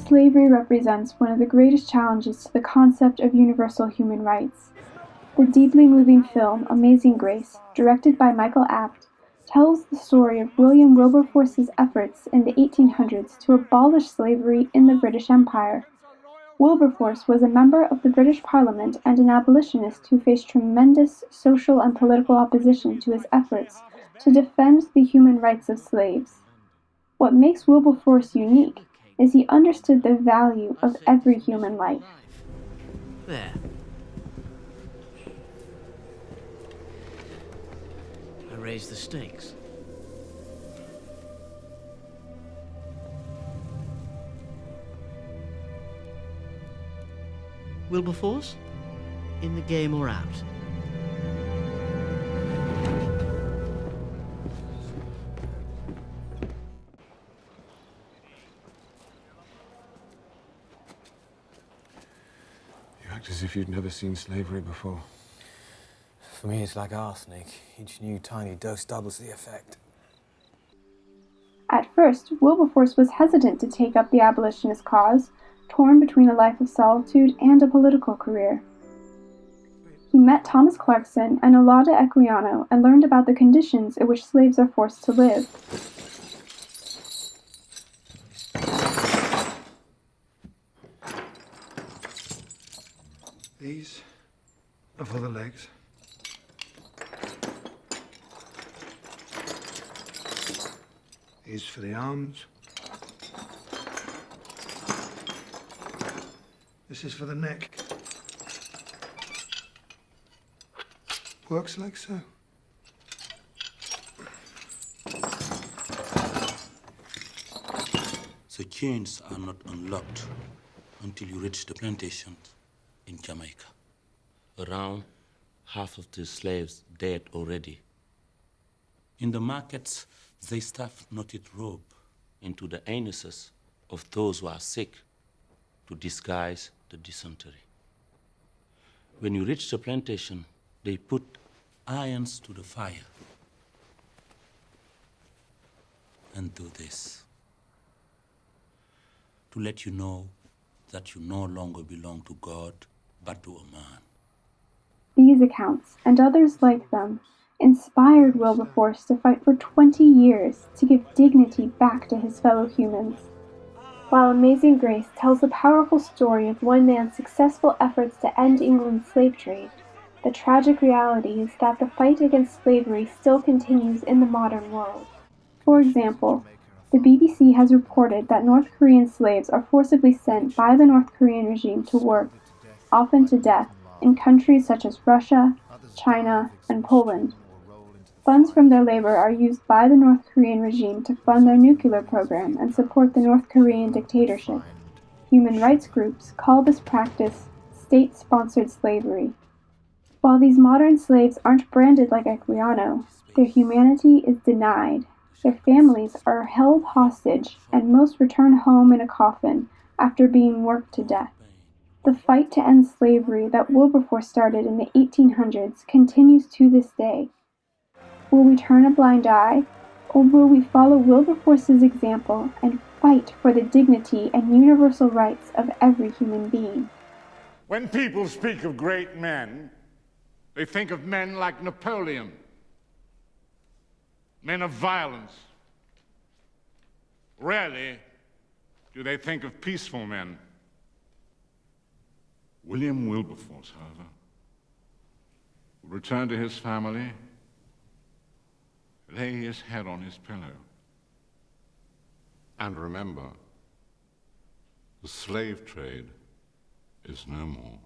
Slavery represents one of the greatest challenges to the concept of universal human rights. The deeply moving film Amazing Grace, directed by Michael Apted, tells the story of William Wilberforce's efforts in the 1800s to abolish slavery in the British Empire. Wilberforce was a member of the British Parliament and an abolitionist who faced tremendous social and political opposition to his efforts to defend the human rights of slaves. What makes Wilberforce unique is he understood the value of every human life. There. I raised the stakes. Wilberforce? In the game or out? You act as if you'd never seen slavery before. For me, it's like arsenic. Each new tiny dose doubles the effect. At first, Wilberforce was hesitant to take up the abolitionist cause, torn between a life of solitude and a political career. He met Thomas Clarkson and Olaudah Equiano and learned about the conditions in which slaves are forced to live. These are for the legs. These for the arms. This is for the neck. Works like so. The chains are not unlocked until you reach the plantations in Jamaica. Around half of the slaves dead already. In the markets, they stuff knotted rope into the anuses of those who are sick to disguise the dysentery. When you reach the plantation, they put irons to the fire and do this to let you know that you no longer belong to God, but to a man. These accounts, and others like them, inspired Wilberforce to fight for 20 years to give dignity back to his fellow humans. While Amazing Grace tells a powerful story of one man's successful efforts to end England's slave trade, the tragic reality is that the fight against slavery still continues in the modern world. For example, the BBC has reported that North Korean slaves are forcibly sent by the North Korean regime to work, often to death, in countries such as Russia, China, and Poland. Funds from their labor are used by the North Korean regime to fund their nuclear program and support the North Korean dictatorship. Human rights groups call this practice state-sponsored slavery. While these modern slaves aren't branded like Equiano, their humanity is denied. Their families are held hostage, and most return home in a coffin after being worked to death. The fight to end slavery that Wilberforce started in the 1800s continues to this day. Will we turn a blind eye, or will we follow Wilberforce's example and fight for the dignity and universal rights of every human being? When people speak of great men, they think of men like Napoleon, men of violence. Rarely do they think of peaceful men. William Wilberforce, however, would return to his family, lay his head on his pillow, and remember, the slave trade is no more.